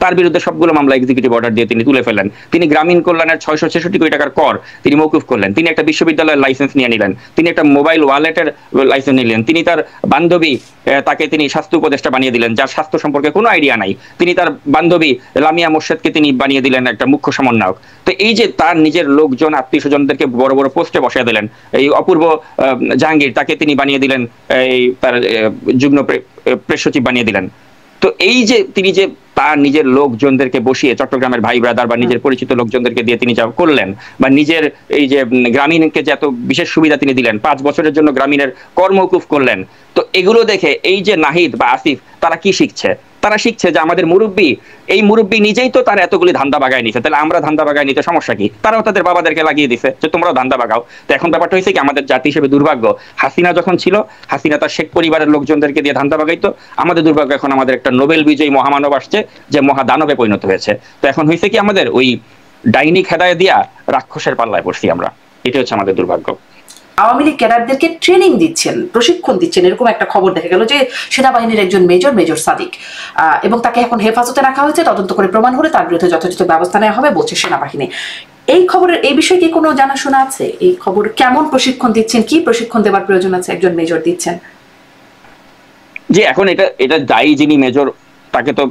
তার বিরুদ্ধে সবগুলো মামলা এক্সিকিউটিভ অর্ডার দিয়ে তিনি তুলে ফেলেন। তিনি গ্রামীণ কল্যাণের 666 কোটি টাকার কর তিনি মওকুফ করলেন। তিনি একটা বিশ্ববিদ্যালয়ের লাইসেন্স নিয়ে নিলেন। তিনি একটা মোবাইল ওয়ালেটের লাইসেন্স নিলেন। তিনি তার বান্ধবী তাকে তিনি স্বাস্থ্য উপদেষ্টা বানিয়ে দিলেন, যার স্বাস্থ্য সম্পর্কে কোনো আইডিয়া নাই। তিনি তার বান্ধবী লামিয়া মোর্শেদকে তিনি বানিয়ে দিলেন একটা মুখ্য সমন্বয়ক। তো এই যে তার নিজের লোকজন আত্মীয় স্বজনদেরকে বড় বড় পোস্টে বসায় দিলেন। এই অপূর্ব জাহাঙ্গীর তাকে তিনি বানিয়ে দিলেন এই তার যুগ্ম প্রেস সচিব বানিয়ে দিলেন। তো এই যে তিনি যে তার নিজের লোকজনদেরকে বসিয়ে চট্টগ্রামের ভাই ব্রাদার বা নিজের পরিচিত লোকজনদেরকে দিয়ে তিনি যা করলেন, বা নিজের এই যে গ্রামীণকে যে এত বিশেষ সুবিধা তিনি দিলেন, 5 বছরের জন্য গ্রামীণের কর মওকুফ করলেন। তো এগুলো দেখে এই যে নাহিদ বা আসিফ তারা কি শিখছে? তারা শিখছে যে আমাদের মুরব্বী, এই মুরব্বী নিজেই তো তার এতগুলি ধান্দা বাগায় নিছে, তাহলে আমরা ধান্দা বাগায় নিতে সমস্যা কি? তারাও তাদের বাবাদেরকে লাগিয়ে দিছে যে তোমরাও ধান্দা বাগাও। তো এখন ব্যাপারটা হয়েছে কি, আমাদের জাতি হিসেবে দুর্ভাগ্য, হাসিনা যখন ছিল, হাসিনা তার শেখ পরিবারের লোকজনদেরকে দিয়ে ধান্দা বাগাইতো। আমাদের দুর্ভাগ্য এখন আমাদের একটা নোবেল বিজয়ী মহামানব আসছে যে মহাদানবে পরিণত হয়েছে। তো এখন হয়েছে কি, আমাদের ওই ডাইনি খেদায় দিয়া রাক্ষসের পাল্লায় পড়ছি আমরা। এটা হচ্ছে আমাদের দুর্ভাগ্য। আওয়ামী লীগ ক্যাডারদেরকে ট্রেনিং দিচ্ছেন, প্রশিক্ষণ দিচ্ছেন, এরকম একটা খবর দেখা গেল যে সেনাবাহিনীর একজন মেজর সাদিক, এবং তাকে এখন হেফাজতে রাখা হয়েছে। তদন্ত করে প্রমাণ হলে তার বিরুদ্ধে যথাযথ ব্যবস্থা নেওয়া হবে বলছে সেনাবাহিনী। এই খবরের এই বিষয়ে কি কোনো জানাশোনা আছে? এই খবর কেমন প্রশিক্ষণ দিচ্ছেন, কি প্রশিক্ষণ দেওয়ার প্রয়োজন আছে একজন মেজর দিচ্ছেন? যে এখন এটা দায়ী যিনি মেজর, তাকে তো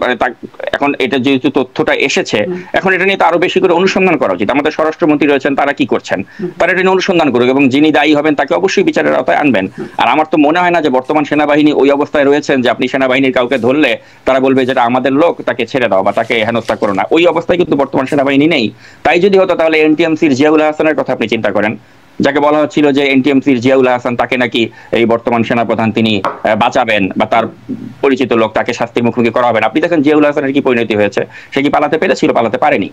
এখন এটা যেহেতু তথ্যটা এসেছে, এখন এটা নিয়ে তো আরো বেশি করে অনুসন্ধান করা উচিত। আমাদের স্বরাষ্ট্রমন্ত্রী রয়েছেন, তারা কি করছেন, তারা এটা নিয়ে অনুসন্ধান করুক এবং যিনি দায়ী হবেন তাকে অবশ্যই বিচারের আওতায় আনবেন। আর আমার তো মনে হয় না যে বর্তমান সেনাবাহিনী ওই অবস্থায় রয়েছেন যে আপনি সেনাবাহিনীর কাউকে ধরলে তারা বলবে যেটা আমাদের লোক, তাকে ছেড়ে দাও বা তাকে হেনস্থা করো না। ওই অবস্থায় কিন্তু বর্তমান সেনাবাহিনী নেই। তাই যদি হতো তাহলে এনটিএমসির জিয়াউল হাসানের কথা আপনি চিন্তা করেন, যাকে বলা হচ্ছিল যে এনটিএমসির জিয়াউল হাসান, তাকে নাকি এই বর্তমান সেনাপ্রধান তিনি বাঁচাবেন বা তার পরিচিত লোক তাকে শাস্তির মুখোমুখি করা হবে। আপনি দেখেন জিয়াউল হাসানের কি পরিণতি হয়েছে। সে কি পালাতে পেরেছিল? পালাতে পারেনি,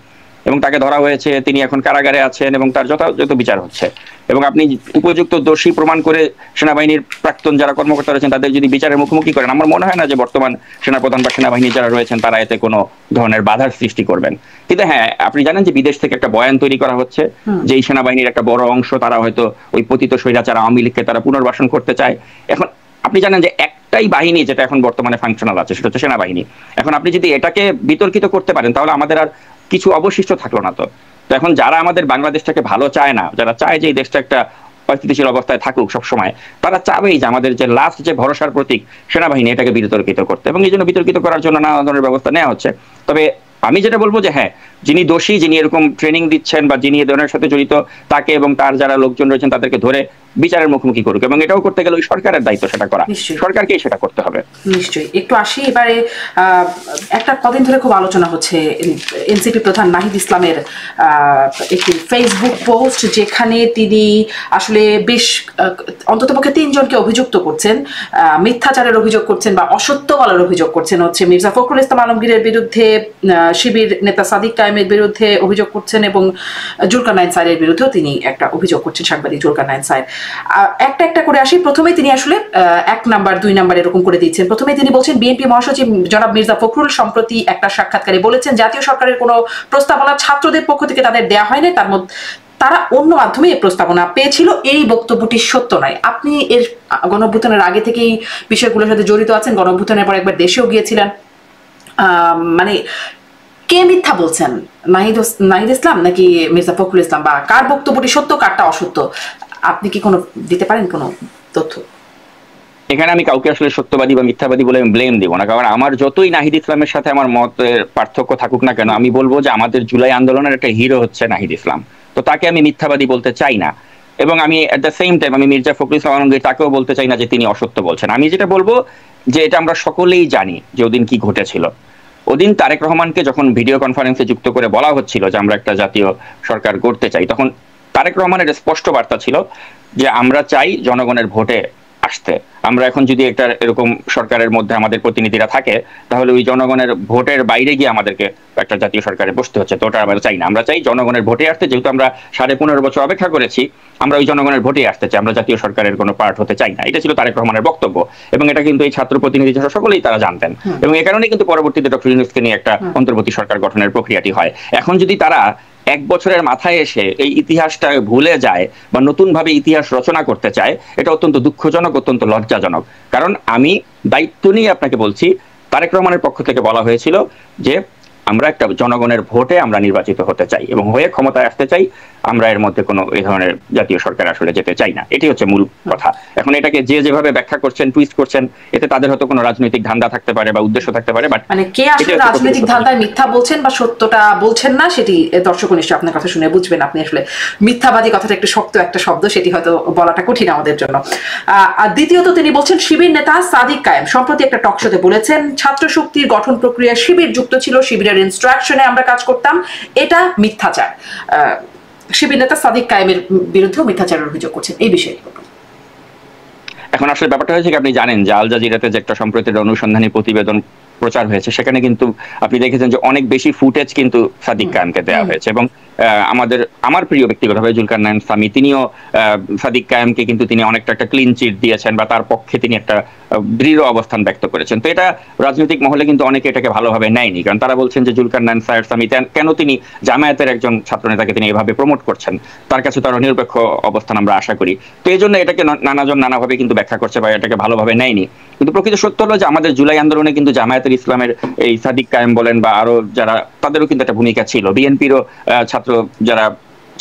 এবং তাকে ধরা হয়েছে, তিনি এখন কারাগারে আছেন এবং তার যথাযথ বিচার হচ্ছে। এবং আপনি উপযুক্ত দোষী প্রমাণ করে সেনাবাহিনীর প্রাক্তন যারা কর্মকর্তা রয়েছেন তাদের যদি বিচারের মুখোমুখি করেন, আমার মনে হয় না যে বর্তমান সেনাপ্রধান বা সেনাবাহিনী যারা রয়েছেন তারা এতে কোনো ধরনের বাধার সৃষ্টি করবেন। কিন্তু হ্যাঁ, আপনি জানেন যে বিদেশ থেকে একটা বয়ান তৈরি করা হচ্ছে যে এই সেনাবাহিনীর একটা বড় অংশ তারা হয়তো ওই পতিত স্বৈরাচার আওয়ামী লীগকে তারা পুনর্বাসন করতে চায়। এখন আপনি জানেন যে একটাই বাহিনী যেটা এখন বর্তমানে ফাংশনাল আছে, সেটা হচ্ছে সেনাবাহিনী। এখন আপনি যদি এটাকে বিতর্কিত করতে পারেন তাহলে আমাদের আর কিছু অবশিষ্ট থাকলো না। তো এখন যারা আমাদের বাংলাদেশটাকে ভালো চায় না, যারা চায় যে এই দেশটা একটা অস্থিতিশীল অবস্থায় থাকুক সবসময়, তারা চাবেই যে আমাদের যে লাস্ট যে ভরসার প্রতীক সেনাবাহিনী, এটাকে বিতর্কিত করতে, এবং এই জন্য বিতর্কিত করার জন্য নানা ধরনের ব্যবস্থা নেওয়া হচ্ছে। তবে আমি যেটা বলবো যে হ্যাঁ, যিনি দোষী, যিনি এরকম ট্রেনিং দিচ্ছেন বা যিনি এ ধরনের সাথে জড়িত, তাকে এবং তার যারা লোকজন রয়েছেন তাদেরকে ধরে বিচারের মুখোমুখি করুক, এবং এটাও করতে গেলে ওই সরকারের দায়িত্ব সেটা করা, সরকারকেই সেটা করতে হবে। নিশ্চয়ই। একটু আসি এবারে, একটা কদিন ধরে খুব আলোচনা হচ্ছে এনসিপি প্রধান নাহিদ ইসলামের একটি ফেসবুক পোস্ট, যেখানে তিনি আসলে বেশ অন্ততপক্ষে 3 জনকে অভিযুক্ত করছেন, মিথ্যাচারের অভিযোগ করছেন বা অসত্য বলার অভিযোগ করছেন। হচ্ছে মির্জা ফখরুল ইসলাম আলমগীরের বিরুদ্ধে, শিবির নেতা সাদিক কায়েমের বিরুদ্ধে অভিযোগ করছেন, এবং জুলকারনাইন সাইরের বিরুদ্ধেও তিনি একটা অভিযোগ করছেন, সাংবাদিক জুলকারনাইন সাইর। একটা একটা করে আসি। প্রথমে তিনি আসলে 1 নাম্বার 2 নাম্বার এরকম করে দিচ্ছেন। প্রথমে তিনি বলছেন, বিএনপি মহাসচিব জনাব মির্জা ফখরুল সম্প্রতি একটা সাক্ষাৎকারে বলেছেন জাতীয় সরকারের কোনো প্রস্তাবনা ছাত্রদের পক্ষ থেকে তাদের দেয়া হয়নি, তার মধ্যে তারা অন্য মাধ্যমে এই প্রস্তাবনা পেয়েছিল। এই বক্তব্যটি সত্য নয়। আপনি এর গণঅভ্যুত্থানের আগে থেকেই বিষয়গুলোর সাথে জড়িত আছেন, গণঅভ্যুত্থানের পর একবার দেশেও গিয়েছিলেন। মানে কে মিথ্যা বলছেন, নাহিদ ইসলাম নাকি মির্জা ফখরুল ইসলাম, বা কার বক্তব্যটি সত্য কারটা অসত্য? আপনি কি কোনো দিতে পারেন কোনো তথ্য? এখানে আমি কাউকে আসলে সত্যবাদী বা মিথ্যাবাদী বলে আমি ব্লেম দিব না, কারণ আমার যতই নাহিদ ইসলামের সাথে আমার মতের পার্থক্য থাকুক না কেন, আমি বলবো যে আমাদের জুলাই আন্দোলনের একটা হিরো হচ্ছে নাহিদ ইসলাম। তো তাকে আমি মিথ্যাবাদী বলতে চাই না, এবং আমি এট দ্য সেম টাইম আমি মির্জা ফখরুল ইসলাম আলমগীর তাকেও বলতে চাই না যে তিনি অসত্য বলছেন। আমি যেটা বলবো যে এটা আমরা সকলেই জানি যে ওদিন কি ঘটেছিল। ওদিন তারেক রহমানকে যখন ভিডিও কনফারেন্সে যুক্ত করে বলা হচ্ছিল যে আমরা একটা জাতীয় সরকার করতে চাই, তখন তারেক রহমানের স্পষ্ট বার্তা ছিল যে আমরা চাই জনগণের ভোটে আসতে। আমরা এখন যদি একটা এরকম সরকারের মধ্যে আমাদের প্রতিনিধিরা থাকে, তাহলে ওই জনগণের ভোটের বাইরে গিয়ে আমাদেরকে একটা জাতীয় সরকারে বসতে হচ্ছে। তো ওটা আমরা চাই না, আমরা চাই জনগণের ভোটে আসতে। যেহেতু আমরা 15.5 বছর অপেক্ষা করেছি, আমরা ওই জনগণের ভোটে আসতে চাই, আমরা জাতীয় সরকারের কোনো পার্ট হতে চাই না। এটা ছিল তারেক রহমানের বক্তব্য, এবং এটা কিন্তু এই ছাত্র প্রতিনিধি সকলেই তারা জানতেন, এবং এ কারণেই কিন্তু পরবর্তীতে ডক্টর ইউনূসকে নিয়ে একটা অন্তর্বর্তী সরকার গঠনের প্রক্রিয়াটি হয়। এখন যদি তারা 1 বছরের মাথায় এসে এই ইতিহাসটা ভুলে যায় বা নতুন ভাবে ইতিহাস রচনা করতে চায়, এটা অত্যন্ত দুঃখজনক, অত্যন্ত লজ্জাজনক। কারণ আমি দায়িত্ব নিয়ে আপনাকে বলছি, তারেক রহমানের পক্ষ থেকে বলা হয়েছিল যে আমরা একটা জনগণের ভোটে আমরা নির্বাচিত হতে চাই এবং হয়ে ক্ষমতায় আসতে চাই, আমরা এর মধ্যে কোনো এই ধরনের জাতীয় সরকার আসলে যেতে চাই না। এটি হচ্ছে মূল কথা। এখন এটাকে যে যেভাবে ব্যাখ্যা করছেন, টুইস্ট করছেন, এতে তাদের হয়তো কোনো রাজনৈতিক ধান্দা থাকতে পারে বা উদ্দেশ্য থাকতে পারে, বাট মানে কে আসলে রাজনৈতিক ধান্দায় মিথ্যা বলছেন বা সত্যটা বলছেন না সেটি দর্শক নিশ্চয় আপনার কথা শুনে বুঝবেন। আপনি আসলে মিথ্যাবাদী কথাটা একটু শক্ত একটা শব্দ, সেটি হয়তো বলাটা কঠিন আমাদের জন্য। আর দ্বিতীয়ত তিনি বলছেন শিবির নেতা সাদিক কায়েম সম্প্রতি একটা টক শোতে বলেছেন ছাত্র শক্তির গঠন প্রক্রিয়ায় শিবির যুক্ত ছিল, শিবিরের ইনস্ট্রাকশনে আমরা কাজ করতাম, এটা মিথ্যাচার। শিবির নেতা সাদিক কায়েমের বিরুদ্ধেও মিথ্যাচারের অভিযোগ করছেন, এই বিষয়ে এখন আসলে ব্যাপারটা হয়েছে কি, আপনি জানেন যে আল জাজিরাতে যে একটা সম্প্রতি অনুসন্ধানী প্রতিবেদন প্রচার হয়েছে, সেখানে কিন্তু আপনি দেখেছেন যে অনেক বেশি ফুটেজ কিন্তু সাদিক কায়েমকে দেওয়া হয়েছে। এবং আমার প্রিয় ব্যক্তিগতভাবে জুলকারনাইন সামি, তিনিও সাদিক কায়েমকে কিন্তু তিনি অনেকটা একটা ক্লিন চিট দিয়েছেন বা তার পক্ষে তিনি একটা দৃঢ় অবস্থান ব্যক্ত করেছেন। তো এটা রাজনৈতিক মহলে কিন্তু অনেকে এটাকে ভালোভাবে নেয়নি, কারণ তারা বলছেন যে জুলকারনাইন সামি কেন তিনি জামায়াতের একজন ছাত্রনেতাকে তিনি এভাবে প্রমোট করছেন, তার কাছে তার নিরপেক্ষ অবস্থান আমরা আশা করি। তো এই জন্য এটাকে নানাজন নানাভাবে কিন্তু ব্যাখ্যা করছে বা এটাকে ভালোভাবে নেয়নি। কিন্তু প্রকৃত সত্য হলো যে আমাদের জুলাই আন্দোলনে কিন্তু জামায়াতের ইসলামের এই সাদিক কায়েম বলেন বা আরো যারা, তাদেরও কিন্তু একটা ভূমিকা ছিল, বিএনপিরও ছাত্র যারা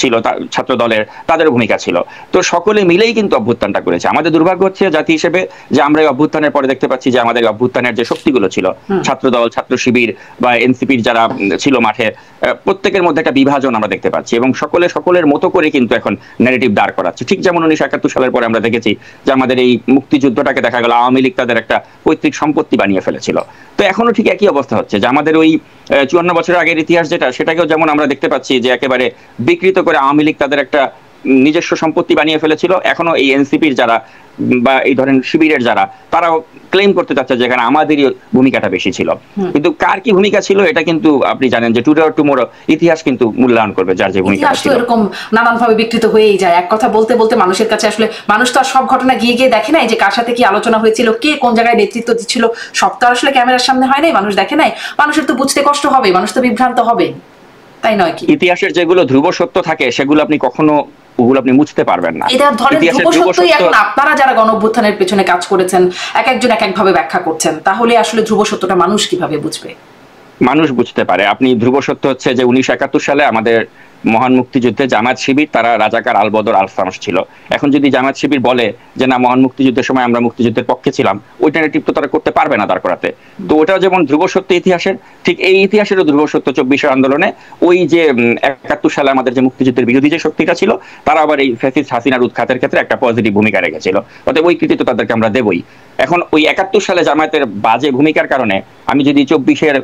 ছিল ছাত্র দলের তাদের ভূমিকা ছিল। তো সকলে মিলেই কিন্তু অভ্যুত্থানটা করেছে। আমাদের দুর্ভাগ্য হচ্ছে জাতি হিসেবে যে আমরা এই অভ্যুত্থানের পরে দেখতে পাচ্ছি যে আমাদের অভ্যুত্থানের যে শক্তিগুলো ছিল, ছাত্র দল, ছাত্র শিবির বা এনসিপির যারা ছিল মাঠে, প্রত্যেকের মধ্যে একটা বিভাজন আমরা দেখতে পাচ্ছি এবং সকলের মতো করে কিন্তু এখন ন্যারেটিভ দাঁড় করাচ্ছে। ঠিক যেমন 1971 সালের পরে আমরা দেখেছি যে আমাদের এই মুক্তিযুদ্ধটাকে দেখা গেল আওয়ামী লীগ তাদের একটা পৈতৃক সম্পত্তি বানিয়ে ফেলেছিল। তো এখনো ঠিক একই অবস্থা হচ্ছে যে আমাদের ওই 54 বছরের আগের ইতিহাস যেটা, সেটাকেও যেমন আমরা দেখতে পাচ্ছি যে একেবারে বিকৃত করে আওয়ামী লীগ তাদের একটা নিজস্ব সম্পত্তি বানিয়ে ফেলেছিল। এখনো এই এনসিপির যারা বা এই ধরেন শিবিরের যারা, তারাও ক্লেম করতে চাচ্ছে যেখানে আমাদেরই ভূমিকাটা বেশি ছিল। কিন্তু কার কি ভূমিকা ছিল এটা কিন্তু আপনি জানেন যে টুডে অর টুমরো ইতিহাস কিন্তু মূল্যায়ন করবে যার যে ভূমিকা ছিল। এরকম নানানভাবে বিকৃত হয়েই যায়। এক কথা বলতে বলতে মানুষের কাছে আসলে মানুষ তো আর সব ঘটনা গিয়ে গিয়ে দেখে নাই যে কার সাথে কি আলোচনা হয়েছিল, কে কোন জায়গায় নেতৃত্ব দিচ্ছিল, সব তো আসলে ক্যামেরার সামনে হয় নাই, মানুষ দেখে নাই। মানুষের তো বুঝতে কষ্ট হবে, মানুষ তো বিভ্রান্ত হবে, তাই নয় কি? ইতিহাসের যেগুলো ধ্রুব সত্য থাকে সেগুলো আপনি কখনো ওগুলো আপনি মুছতে পারবেন না। এটা ধরেন ধ্রুব সত্যই এখন আপনারা যারা গণঅভ্যুত্থানের পেছনে কাজ করেছেন এক একজন এক একভাবে ব্যাখ্যা করছেন, তাহলে আসলে ধ্রুব সত্যটা মানুষ কিভাবে বুঝবে? মানুষ বুঝতে পারে। আপনি ধ্রুব সত্য হচ্ছে যে 1971 সালে আমাদের মহান মুক্তিযুদ্ধে জামায়াত শিবির তারা রাজাকার আলবদর আলফামস ছিল। এখন যদি জামায়াত শিবির বলে যে না মহান মুক্তিযুদ্ধের সময় আমরা মুক্তিযুদ্ধের পক্ষে ছিলাম, ওই ন্যারেটিভ তো তারা করতে পারবে না দাঁড় করাতে। তো ওটাও যেমন ধ্রুব সত্য ইতিহাসের, ঠিক এই ইতিহাসেরও ধ্রুব সত্য 24 আন্দোলনে ওই যে 71 সালে আমাদের যে মুক্তিযুদ্ধের বিরোধী যে শক্তিটা ছিল, তারা আবার এই ফ্যাসিস্ট হাসিনার উৎখাতের ক্ষেত্রে একটা পজিটিভ ভূমিকা রেখেছিল। অতএব ওই কৃতিত্ব তাদেরকে আমরা দেবই। এখন ওই 71 সালে জামায়াতের বাজে ভূমিকার কারণে আমি যদি 24-এর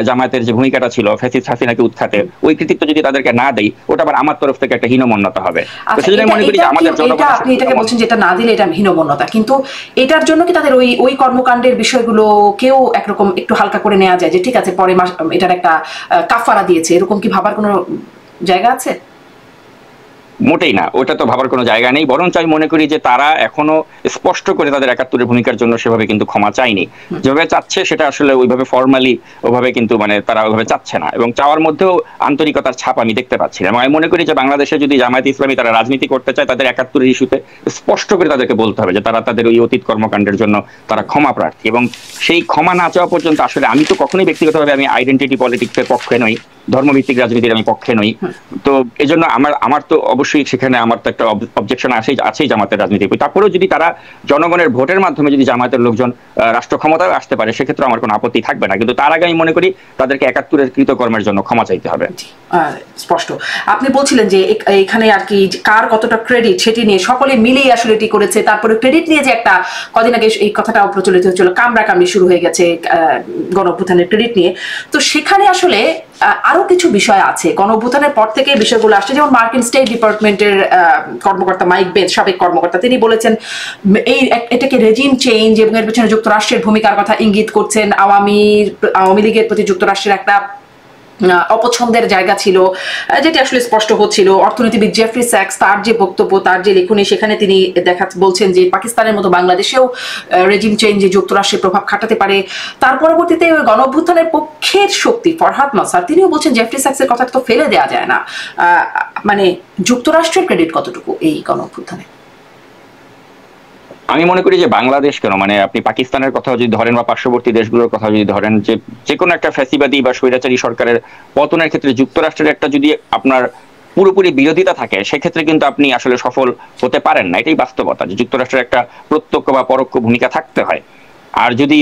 জামায়াতের যে ভূমিকাটা ছিল ফ্যাসিস্ট হাসিনাকে উৎখাতে, ওই কৃতিত্ব যদি তাদেরকে না দেই, ওটা আবার আমার তরফ থেকে একটা হীনমন্যতা হবে। তো সেজন্য মনে করি যে আমাদের জনগণ, আপনি এটাকে বলছেন যেটা না দিলে এটা হীনমন্যতা, কিন্তু এটার জন্য কি তাদের ওই কর্মকাণ্ডের বিষয়গুলো কেউ একরকম একটু হালকা করে নেওয়া যায় যে ঠিক আছে পরে মাস এটার একটা কাফারা দিয়েছে, এরকম কি ভাবার কোনো জায়গা আছে? মোটেই না, ওটা তো ভাবার কোনো জায়গা নেই। বরঞ্চ আমি মনে করি যে তারা এখনো স্পষ্ট করে তাদের 71-এর ভূমিকার জন্য সেভাবে কিন্তু ক্ষমা চায়নি। যেভাবে চাচ্ছে সেটা আসলে ওইভাবে ফর্মালি ওভাবে কিন্তু মানে তারা ওইভাবে চাচ্ছে না, এবং চাওয়ার মধ্যেও আন্তরিকতার ছাপ আমি দেখতে পাচ্ছি না। এবং আমি মনে করি যে বাংলাদেশে যদি জামায়াত ইসলামী তারা রাজনীতি করতে চায়, তাদের 71-এর ইস্যুতে স্পষ্ট করে তাদেরকে বলতে হবে যে তারা তাদের ওই অতীত কর্মকাণ্ডের জন্য তারা ক্ষমা প্রার্থী। এবং সেই ক্ষমা না চাওয়া পর্যন্ত আসলে আমি তো কখনোই ব্যক্তিগতভাবে আমি আইডেন্টিটি পলিটিক্সের পক্ষে নই, ধর্মভিত্তিক রাজনীতির আমি পক্ষে নই। তো এজন্য আমার তো অবশ্যই সেখানে আমার তো একটা অবজেকশন আছেই জামাতের রাজনীতি। তারপরেও যদি তারা জনগণের ভোটের মাধ্যমে যদি জামায়াতের লোকজন রাষ্ট্র ক্ষমতায় আসতে পারে, সেক্ষেত্রে আমার কোনো আপত্তি থাকবে না। কিন্তু তার আগে আমি মনে করি তাদেরকে 71-এর কৃতকর্মের জন্য ক্ষমা চাইতে হবে। স্পষ্ট আপনি বলছিলেন যে এখানে আর কি কার কতটা ক্রেডিট সেটি নিয়ে সকলে মিলেই আসলে এটি করেছে। তারপরে ক্রেডিট নিয়ে যে একটা কদিন আগে এই কথাটাও প্রচলিত হয়েছিল, কামড়াকামড়ি শুরু হয়ে গেছে গণঅভ্যুত্থানের ক্রেডিট নিয়ে। তো সেখানে আসলে আরো কিছু বিষয় আছে গণঅভ্যুত্থানের পর থেকে বিষয়গুলো আসছে, যেমন মার্কিন স্টেট ডিপার্টমেন্টের কর্মকর্তা মাইক বেন্স, সাবেক কর্মকর্তা, তিনি বলেছেন এটাকে রেজিম চেঞ্জ এবং এর পেছনে যুক্তরাষ্ট্রের ভূমিকার কথা ইঙ্গিত করছেন। আওয়ামী লীগের প্রতি যুক্তরাষ্ট্রের একটা অপছন্দের জায়গা ছিল, যেটি আসলে স্পষ্ট হচ্ছিল। অর্থনীতিবিদ জেফরি স্যাক্স তার যে বক্তব্য, তার যে লেখনী, সেখানে তিনি বলছেন যে পাকিস্তানের মতো বাংলাদেশেও রেজিম চেঞ্জে যুক্তরাষ্ট্রের প্রভাব খাটাতে পারে। তার পরবর্তীতে গণঅভ্যুত্থানের পক্ষের শক্তি ফরহাদ মাসার তিনিও বলছেন জেফরি স্যাক্সের কথা তো ফেলে দেওয়া যায় না। মানে যুক্তরাষ্ট্রের ক্রেডিট কতটুকু এই গণঅভ্যুত্থানে? আমি মনে করি যে বাংলাদেশ কেন, মানে আপনি পাকিস্তানের কথা যদি ধরেন বা পার্শ্ববর্তী দেশগুলোর কথা যদি ধরেন, যে কোনো একটা ফ্যাসিবাদী বা স্বৈরাচারী সরকারের পতনের ক্ষেত্রে যুক্তরাষ্ট্রের একটা যদি আপনার পুরোপুরি বিরোধিতা থাকে, সেক্ষেত্রে কিন্তু আপনি আসলে সফল হতে পারেন না। এটাই বাস্তবতা, যে যুক্তরাষ্ট্রের একটা প্রত্যক্ষ বা পরোক্ষ ভূমিকা থাকতে হয়। আর যদি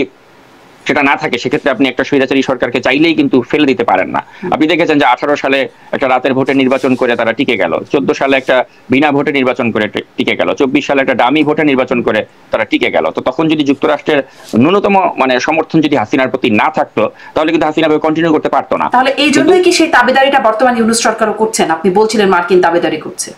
সেটা না থাকে, সেক্ষেত্রে আপনি একটা স্বৈরাচারী সরকারকে চাইলেই কিন্তু ফেলে দিতে পারেন না। আপনি দেখেছেন যে 18 সালে একটা রাতের ভোটে নির্বাচন করে তারা টিকে গেল, 14 সালে একটা বিনা ভোটে নির্বাচন করে টিকে গেল, 24 সালে একটা ডামি ভোটে নির্বাচন করে তারা টিকে গেল। তো তখন যদি যুক্তরাষ্ট্রের ন্যূনতম মানে সমর্থন যদি হাসিনার প্রতি না থাকতো, তাহলে কিন্তু হাসিনা কন্টিনিউ করতে পারতো না। তাহলে এই জন্যই কি সেই দাবিদারিটা বর্তমান ইউনূস সরকারও করছেন? আপনি বলছিলেন মার্কিন দাবিদারি করছে।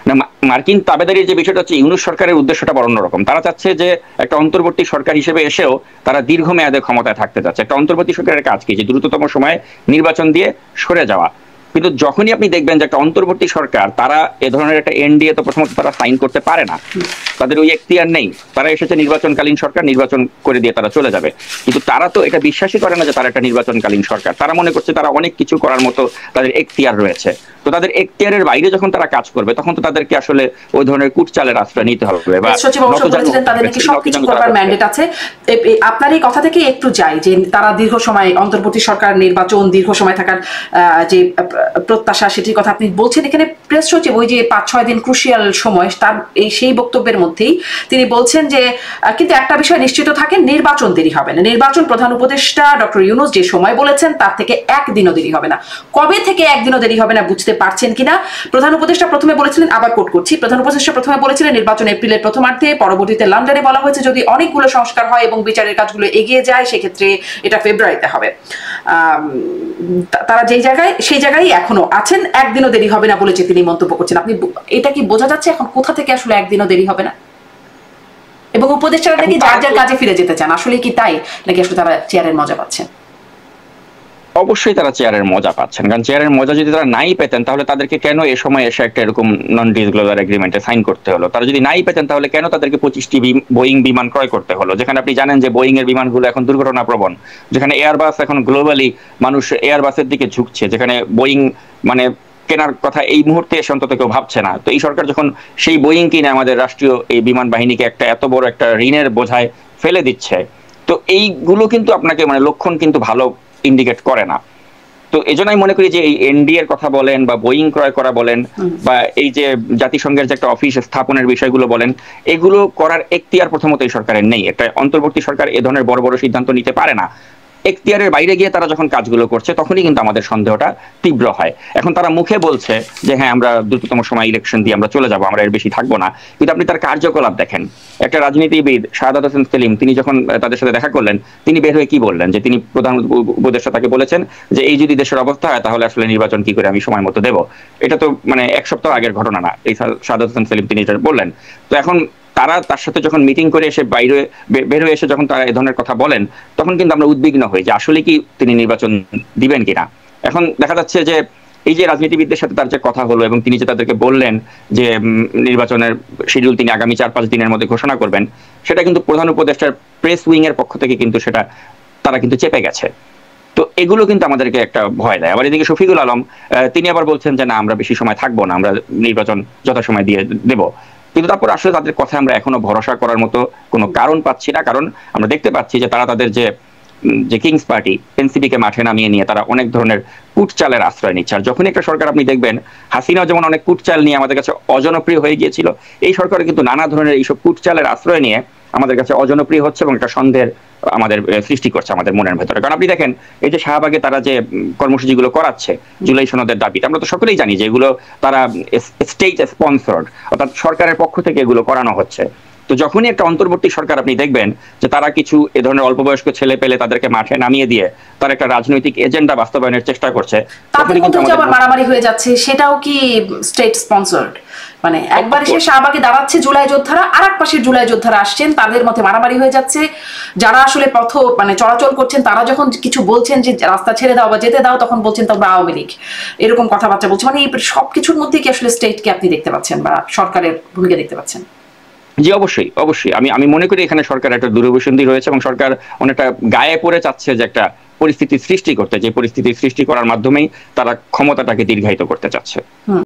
না, মার্কিন তাবেদারির যে বিষয়টা হচ্ছে, ইউনূস সরকারের উদ্দেশ্যটা বড় অন্যরকম। তারা চাচ্ছে যে একটা অন্তর্বর্তী সরকার হিসেবে এসেও তারা দীর্ঘমেয়াদে ক্ষমতায় থাকতে চাচ্ছে। একটা অন্তর্বর্তী সরকারের কাজ কি? যে দ্রুততম সময়ে নির্বাচন দিয়ে সরে যাওয়া। কিন্তু যখনই আপনি দেখবেন যে একটা অন্তর্বর্তী সরকার, তারা এ ধরনের একটা এনডিএ তো প্রথমত তারা সাইন করতে পারে না, তাদের ওই এখতিয়ার নেই। তারা এসেছে নির্বাচনকালীন সরকার, নির্বাচন করে দিয়ে তারা চলে যাবে। কিন্তু তারা তো এটা বিশ্বাসই করে না যে তারা একটা নির্বাচনকালীন সরকার। তারা মনে করছে তারা অনেক কিছু করার মতো তাদের এখতিয়ার রয়েছে। তো তাদের এখতিয়ারের বাইরে যখন তারা কাজ করবে, তখন তো তাদেরকে আসলে ওই ধরনের কুটচালের আশ্রয় নিতে হবে। বা সচিব অবশ্য বলেছিলেন তাদের নাকি সবকিছু করবার ম্যান্ডেট আছে। আপনার এই কথা থেকে একটু যাই, যে তারা দীর্ঘ সময় অন্তর্বর্তী সরকার নির্বাচন, দীর্ঘ সময় থাকার যে প্রত্যাশা, সেটির কথা আপনি বলছেন। এখানে প্রেস সচিব ওই যে 5-6 দিন ক্রুশিয়াল সময়, তার সেই বক্তব্যের মধ্যেই তিনি বলছেন যে কিন্তু একটা বিষয় নিশ্চিত থাকে, নির্বাচন দেরি হবে না। নির্বাচন প্রধান উপদেষ্টা ডক্টর ইউনূস যে সময় বলেছেন তার থেকে একদিনও দেরি হবে না। কবে থেকে একদিনও দেরি হবে না বুঝতে পারছেন কিনা? প্রধান উপদেষ্টা প্রথমে বলেছিলেন, আবার কোট করছি, প্রধান উপদেষ্টা প্রথমে বলেছিলেন নির্বাচন এপ্রিলের প্রথমার্ধে, পরবর্তীতে লন্ডনে বলা হয়েছে যদি অনেকগুলো সংস্কার হয় এবং বিচারের কাজগুলো এগিয়ে যায়, সেক্ষেত্রে এটা ফেব্রুয়ারিতে হবে। তারা যেই জায়গায় সেই জায়গায় এখনো আছেন, একদিনও দেরি হবে না বলেছে তিনি মন্তব্য করছেন। আপনি এটা কি বোঝা যাচ্ছে এখন কোথা থেকে আসলে একদিনও দেরি হবে না? এবং উপদেষ্টারা নাকি যার যার কাজে ফিরে যেতে চান, আসলে কি তাই নাকি আসলে তারা চেয়ারের মজা পাচ্ছেন? অবশ্যই তারা চেয়ারের মজা পাচ্ছেন, কারণ চেয়ারের মজা যদি তারা নাই পেতেন, তাহলে তাদেরকে কেন এ সময় এসে একটা এরকম নন ডিসক্লোজার এগ্রিমেন্টে সাইন করতে হলো? তারা যদি নাই পেতেন, তাহলে কেন তাদেরকে 25টি বোয়িং বিমান ক্রয় করতে হলো? যেখানে আপনি জানেন যে বোয়িং এর বিমানগুলো এখন দুর্ঘটনা প্রবণ, যেখানে এয়ারবাস এখন গ্লোবালি মানুষ এয়ারবাসের দিকে ঝুঁকছে, যেখানে বোয়িং মানে কেনার কথা এই মুহূর্তে এসে অন্তত কেউ ভাবছে না। তো এই সরকার যখন সেই বোয়িং কিনে আমাদের রাষ্ট্রীয় এই বিমান বাহিনীকে একটা এত বড় একটা ঋণের বোঝায় ফেলে দিচ্ছে, তো এইগুলো কিন্তু আপনাকে মানে লক্ষণ কিন্তু ভালো ইন্ডিকেট করে না। তো এজন্যই মনে করি যে এই এনডিএর কথা বলেন বা বোয়িং ক্রয় করা বলেন বা এই যে জাতিসংঘের যে একটা অফিস স্থাপনের বিষয়গুলো বলেন, এগুলো করার এখতিয়ার প্রথমত এই সরকারের নেই। একটা অন্তর্বর্তী সরকার এ ধরনের বড় বড় সিদ্ধান্ত নিতে পারে না। এখতিয়ারের বাইরে গিয়ে তারা যখন কাজগুলো করছে, তখনই কিন্তু আমাদের সন্দেহটা তীব্র হয়। এখন তারা মুখে বলছে যে হ্যাঁ আমরা দ্রুততম সময় ইলেকশন দিয়ে আমরা চলে যাবো, আমরা এর বেশি থাকবো না, কিন্তু আপনি তার কার্যকলাপ দেখেন। একটা রাজনীতিবিদ শাহাদাত হোসেন সেলিম, তিনি যখন তাদের সাথে দেখা করলেন, তিনি বের হয়ে কি বললেন? যে তিনি প্রধান উপদেষ্টা তাকে বলেছেন যে এই যদি দেশের অবস্থা হয়, তাহলে আসলে নির্বাচন কি করে আমি সময় মতো দেবো? এটা তো মানে 1 সপ্তাহ আগের ঘটনা না, এই শাহাদাত হোসেন সেলিম তিনি এটা বললেন। তো এখন তারা তার সাথে যখন মিটিং করে এসে বাইরে বের হয়ে এসে যখন তারা এই ধরনের কথা বলেন, তখন কিন্তু আমরা উদ্বিগ্ন হই যে আসলে কি তিনি নির্বাচন দিবেন কিনা। এখন দেখা যাচ্ছে যে এই যে রাজনীতিবিদদের সাথে তার যে কথা হলো এবং তিনি যে তাদেরকে বললেন যে নির্বাচনের শিডিউল তিনি আগামী 4-5 দিনের মধ্যে ঘোষণা করবেন, সেটা কিন্তু প্রধান উপদেষ্টার প্রেস উইং এর পক্ষ থেকে কিন্তু সেটা তারা কিন্তু চেপে গেছে। তো এগুলো কিন্তু আমাদেরকে একটা ভয় দেয়। আবার এদিকে শফিকুল আলম তিনি আবার বলছেন যে না আমরা বেশি সময় থাকবো না, আমরা নির্বাচন যথাসময় দিয়ে দেব। কিন্তু তারপর আসলে তাদের কথা আমরা এখনো ভরসা করার মতো কোনো কারণ পাচ্ছি না, কারণ আমরা দেখতে পাচ্ছি যে তারা তাদের যে কিংস পার্টি এনসিপি কে মাঠে নামিয়ে নিয়ে তারা অনেক ধরনের কুটচালের আশ্রয় নিচ্ছে। আর যখন একটা সরকার আপনি দেখবেন, হাসিনা যেমন অনেক কুটচাল নিয়ে আমাদের কাছে অজনপ্রিয় হয়ে গিয়েছিল, এই সরকার কিন্তু নানা ধরনের এইসব কুটচালের আশ্রয় নিয়ে আমাদের কাছে অজনপ্রিয় হচ্ছে এবং একটা সন্দেহের আমাদের সৃষ্টি করছে আমাদের মনের ভেতরে। কারণ আপনি দেখেন এই যে শাহবাগে তারা যে কর্মসূচিগুলো করাচ্ছে জুলাই সনদের দাবিতে, আমরা তো সকলেই জানি যে এগুলো তারা স্টেট স্পন্সর্ড, অর্থাৎ সরকারের পক্ষ থেকে এগুলো করানো হচ্ছে। তো যখনই একটা অন্তর্বর্তী সরকার আপনি দেখবেন যে তারা কিছু এ ধরনের অল্প বয়স্ক ছেলে পেলে তাদেরকে মাঠে নামিয়ে দিয়ে তার একটা রাজনৈতিক এজেন্ডা বাস্তবায়নের চেষ্টা করছে, তখনই কিন্তু আমাদের মারামারি হয়ে যাচ্ছে। সেটাও কি স্টেট স্পন্সর্ড? মানে একবার সে শাহবাগে দাঁড়াচ্ছে জুলাই যোদ্ধারা, আর এক পাশে জুলাই যোদ্ধারা আসছেন, তাদের মধ্যে মারামারি হয়ে যাচ্ছে। যারা আসলে পথ মানে চলাচল করছেন, তারা যখন কিছু বলছেন যে রাস্তা ছেড়ে দাও বা যেতে দাও, তখন বলছেন তোমরা আওয়ামী লীগ, এরকম কথাবার্তা বলছে। মানে এই সবকিছুর মধ্যে কি আসলে স্টেটকে আপনি দেখতে পাচ্ছেন বা সরকারের ভূমিকা দেখতে পাচ্ছেন? জি অবশ্যই অবশ্যই, আমি মনে করি এখানে সরকার একটা দূরভিসন্ধি রয়েছে এবং সরকার অনেকটা গায়ে পড়ে চাচ্ছে যে একটা পরিস্থিতি সৃষ্টি করতে, যে পরিস্থিতি সৃষ্টি করার মাধ্যমেই তারা ক্ষমতাটাকে দীর্ঘায়িত করতে চাচ্ছে।